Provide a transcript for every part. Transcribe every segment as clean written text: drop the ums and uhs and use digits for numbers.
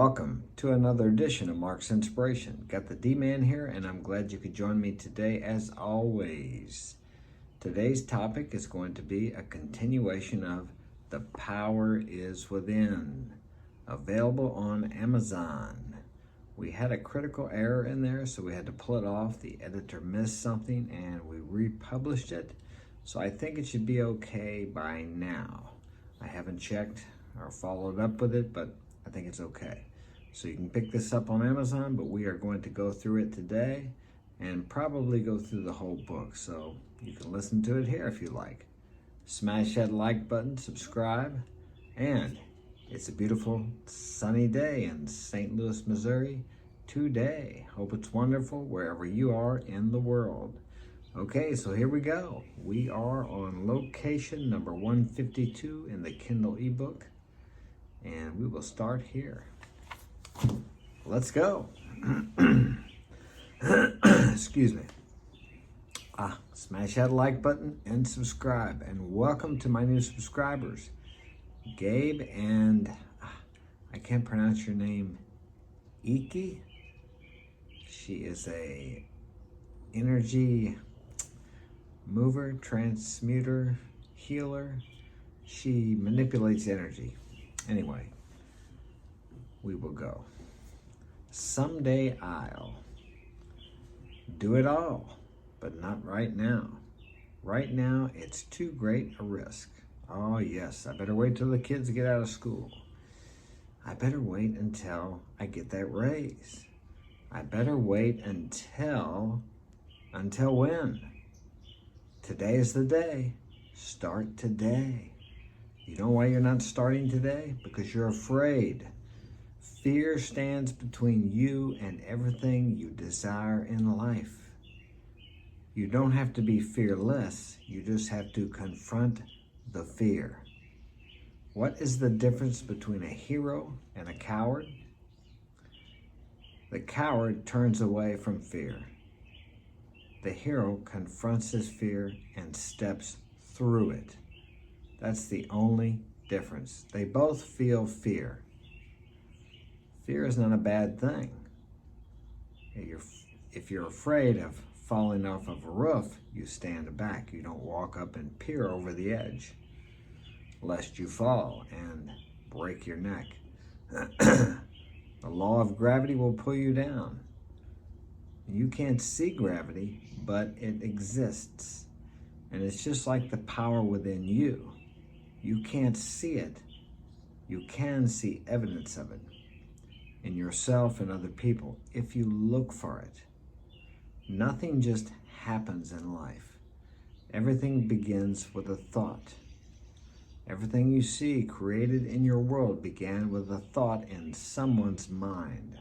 Welcome to another edition of Mark's Inspiration. Got the D-Man here, and I'm glad you could join me today as always. Today's topic is going to be a continuation of The Power is Within, available on Amazon. We had a critical error in there, so we had to pull it off. The editor missed something, and we republished it. So I think it should be okay by now. I haven't checked or followed up with it, but I think it's okay. So you can pick this up on Amazon, but we are going to go through it today and probably go through the whole book. So you can listen to it here if you like. Smash that like button, subscribe, and it's a beautiful sunny day in St. Louis, Missouri today. Hope it's wonderful wherever you are in the world. Okay, so here we go. We are on location number 152 in the Kindle ebook. And we will start here. Let's go. Excuse me. Smash that like button and subscribe. And welcome to my new subscribers, Gabe and I can't pronounce your name, Iki. She is a energy mover, transmuter, healer. She manipulates energy. Anyway, we will go. Someday I'll do it all, but not right now. Right now, it's too great a risk. Oh yes, I better wait till the kids get out of school. I better wait until I get that raise. I better wait until when? Today is the day. Start today. You know why you're not starting today? Because you're afraid. Fear stands between you and everything you desire in life. You don't have to be fearless. You just have to confront the fear. What is the difference between a hero and a coward? The coward turns away from fear. The hero confronts his fear and steps through it. That's the only difference. They both feel fear. Fear is not a bad thing. If you're afraid of falling off of a roof, you stand back. You don't walk up and peer over the edge, lest you fall and break your neck. The law of gravity will pull you down. You can't see gravity, but it exists. And it's just like the power within you. You can't see it. You can see evidence of it in yourself and other people if you look for it. Nothing just happens in life. Everything begins with a thought. Everything you see created in your world began with a thought in someone's mind.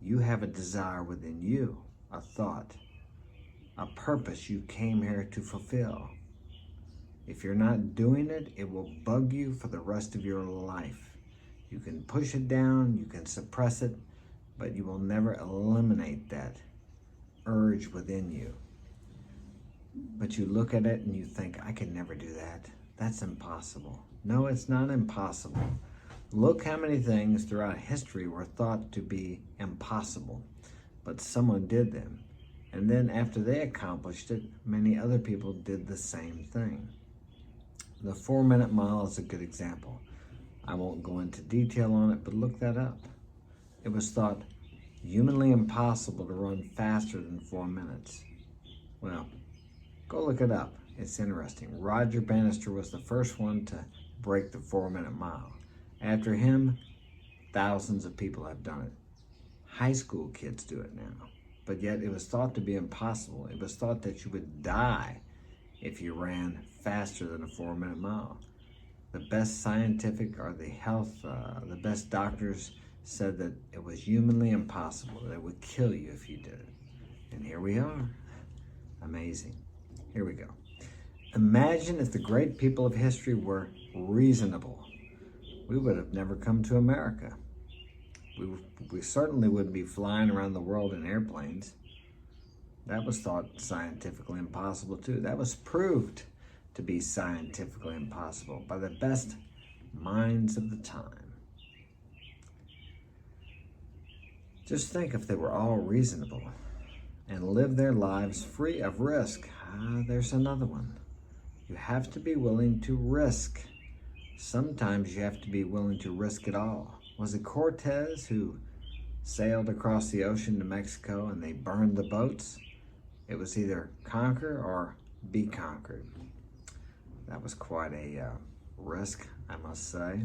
You have a desire within you, a thought, a purpose you came here to fulfill. If you're not doing it, it will bug you for the rest of your life. You can push it down, you can suppress it, but you will never eliminate that urge within you. But you look at it and you think, I can never do that. That's impossible. No, it's not impossible. Look how many things throughout history were thought to be impossible, but someone did them. And then after they accomplished it, many other people did the same thing. The 4-minute mile is a good example. I won't go into detail on it, but look that up. It was thought humanly impossible to run faster than 4 minutes. Well, go look it up. It's interesting. Roger Bannister was the first one to break the 4-minute mile. After him, thousands of people have done it. High school kids do it now. But yet it was thought to be impossible. It was thought that you would die if you ran faster than a 4-minute mile. The best scientific or the best doctors said that it was humanly impossible, that it would kill you if you did it. And here we are. Amazing. Here we go. Imagine if the great people of history were reasonable. We would have never come to America. We certainly wouldn't be flying around the world in airplanes. That was thought scientifically impossible too. That was proved to be scientifically impossible by the best minds of the time. Just think if they were all reasonable and lived their lives free of risk. There's another one. You have to be willing to risk. Sometimes you have to be willing to risk it all. Was it Cortez who sailed across the ocean to Mexico and they burned the boats? It was either conquer or be conquered. That was quite a risk, I must say.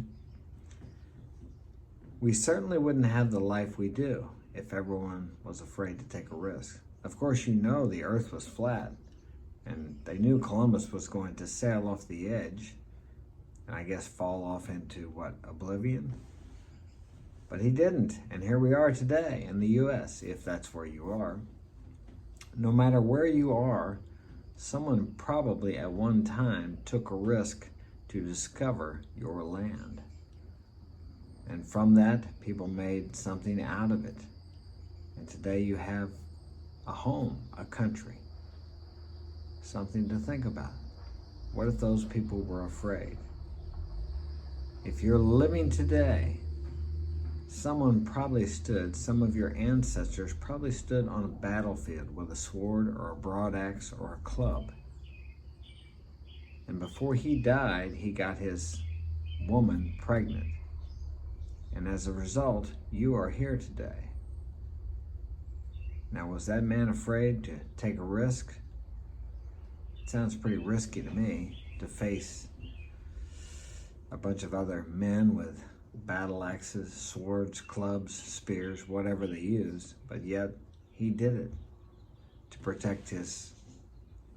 We certainly wouldn't have the life we do if everyone was afraid to take a risk. Of course, you know the earth was flat, and they knew Columbus was going to sail off the edge and I guess fall off into oblivion? But he didn't, and here we are today in the U.S., if that's where you are. No matter where you are, someone probably at one time took a risk to discover your land. And from that, people made something out of it. And today you have a home, a country, something to think about. What if those people were afraid? If you're living today, some of your ancestors probably stood on a battlefield with a sword or a broadaxe or a club. And before he died, he got his woman pregnant. And as a result, you are here today. Now, was that man afraid to take a risk? It sounds pretty risky to me to face a bunch of other men with battle axes, swords, clubs, spears, whatever they used, but yet he did it to protect his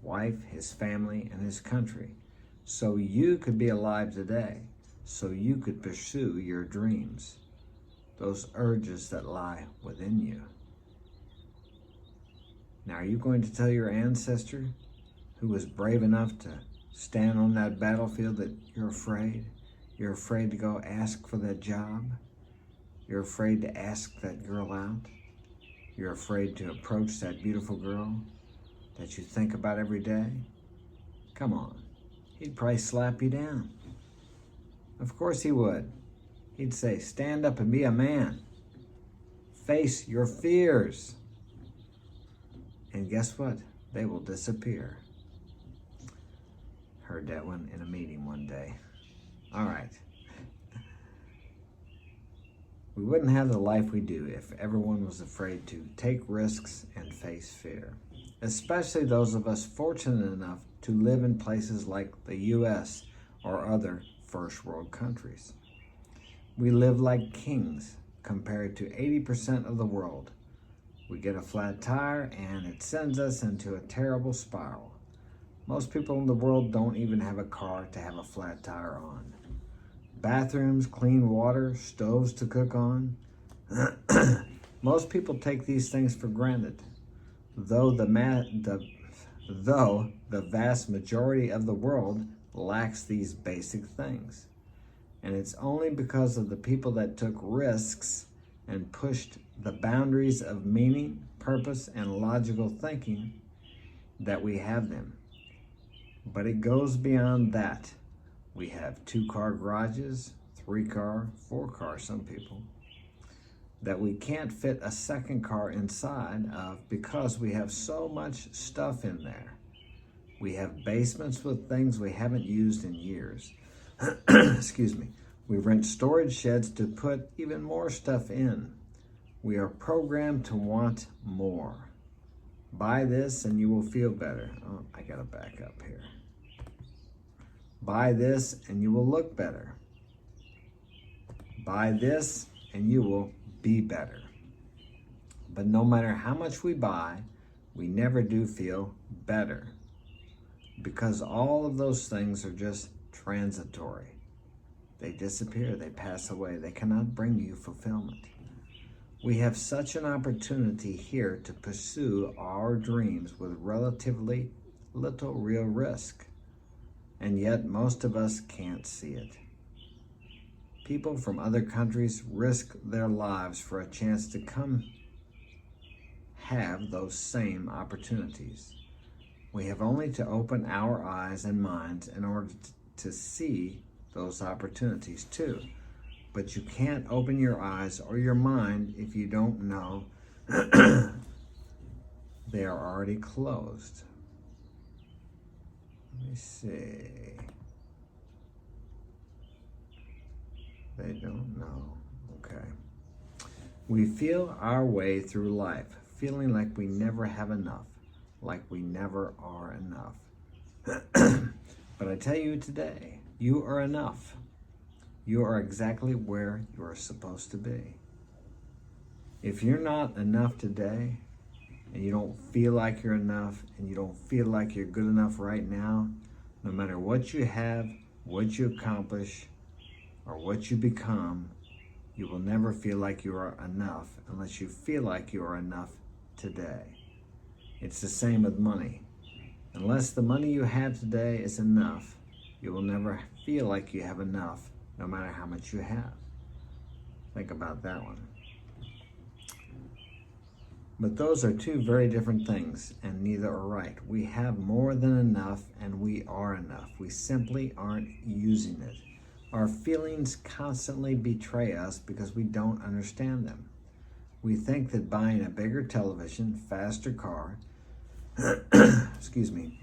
wife, his family, and his country. So you could be alive today, so you could pursue your dreams, those urges that lie within you. Now, are you going to tell your ancestor who was brave enough to stand on that battlefield that you're afraid? You're afraid to go ask for that job? You're afraid to ask that girl out? You're afraid to approach that beautiful girl that you think about every day? Come on. He'd probably slap you down. Of course he would. He'd say, stand up and be a man. Face your fears. And guess what? They will disappear. Heard that one in a meeting one day. All right. We wouldn't have the life we do if everyone was afraid to take risks and face fear, especially those of us fortunate enough to live in places like the U.S. or other first world countries. We live like kings compared to 80% of the world. We get a flat tire and it sends us into a terrible spiral. Most people in the world don't even have a car to have a flat tire on. Bathrooms, clean water, stoves to cook on. Most people take these things for granted, though the vast majority of the world lacks these basic things. And it's only because of the people that took risks and pushed the boundaries of meaning, purpose, and logical thinking that we have them. But it goes beyond that. We have 2-car garages, 3-car, 4-car, some people, that we can't fit a second car inside of because we have so much stuff in there. We have basements with things we haven't used in years. Excuse me. We rent storage sheds to put even more stuff in. We are programmed to want more. Buy this and you will feel better. Oh, I gotta back up here. Buy this and you will look better. Buy this and you will be better. But no matter how much we buy, we never do feel better because all of those things are just transitory. They disappear, they pass away, they cannot bring you fulfillment. We have such an opportunity here to pursue our dreams with relatively little real risk. And yet most of us can't see it. People from other countries risk their lives for a chance to come have those same opportunities. We have only to open our eyes and minds in order to see those opportunities too. But you can't open your eyes or your mind if you don't know they are already closed. Let me see. They don't know. Okay. We feel our way through life, feeling like we never have enough, like we never are enough. But I tell you today, you are enough. You are exactly where you are supposed to be. If you're not enough today, and you don't feel like you're enough, and you don't feel like you're good enough right now, no matter what you have, what you accomplish, or what you become, you will never feel like you are enough unless you feel like you are enough today. It's the same with money. Unless the money you have today is enough, you will never feel like you have enough, no matter how much you have. Think about that one. But those are two very different things, and neither are right. We have more than enough, and we are enough. We simply aren't using it. Our feelings constantly betray us because we don't understand them. We think that buying a bigger television, faster car,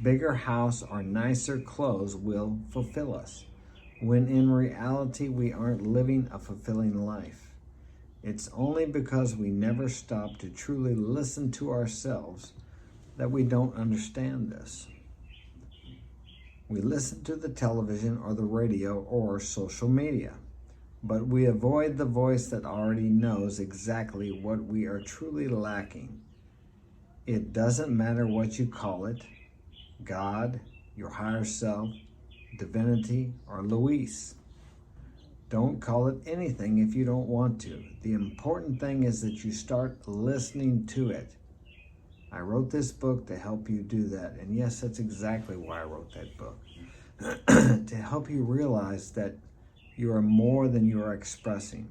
bigger house, or nicer clothes will fulfill us, when in reality we aren't living a fulfilling life. It's only because we never stop to truly listen to ourselves that we don't understand this. We listen to the television or the radio or social media, but we avoid the voice that already knows exactly what we are truly lacking. It doesn't matter what you call it, God, your higher self, divinity, or Luis. Don't call it anything if you don't want to. The important thing is that you start listening to it. I wrote this book to help you do that. And yes, that's exactly why I wrote that book. To help you realize that you are more than you are expressing.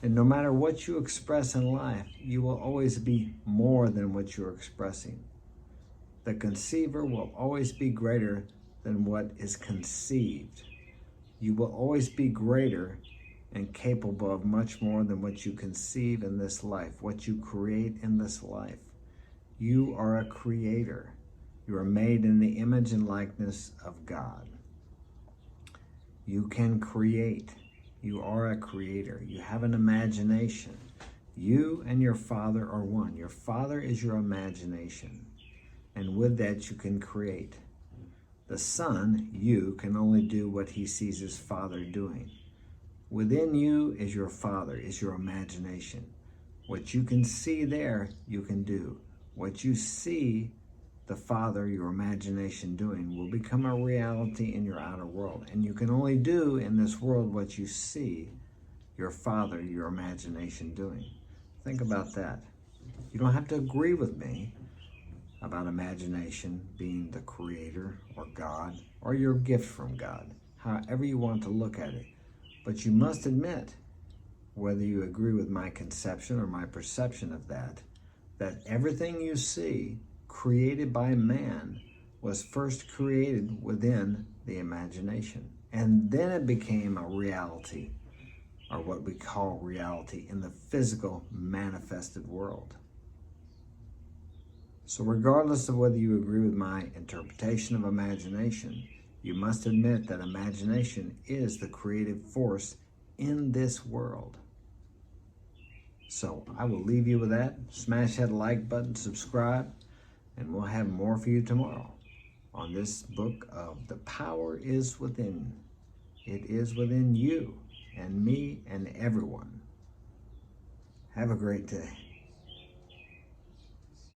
And no matter what you express in life, you will always be more than what you're expressing. The conceiver will always be greater than what is conceived. You will always be greater and capable of much more than what you conceive in this life, what you create in this life. You are a creator. You are made in the image and likeness of God. You can create. You are a creator. You have an imagination. You and your Father are one. Your Father is your imagination. And with that, you can create. The Son, you, can only do what he sees his Father doing. Within you is your Father, is your imagination. What you can see there, you can do. What you see the Father, your imagination, doing will become a reality in your outer world. And you can only do in this world what you see your Father, your imagination, doing. Think about that. You don't have to agree with me about imagination being the creator or God or your gift from God, however you want to look at it. But you must admit, whether you agree with my conception or my perception of that everything you see created by man was first created within the imagination. And then it became a reality, or what we call reality, in the physical manifested world. So regardless of whether you agree with my interpretation of imagination, you must admit that imagination is the creative force in this world. So I will leave you with that. Smash that like button, subscribe, and we'll have more for you tomorrow on this book of The Power is Within. It is within you and me and everyone. Have a great day.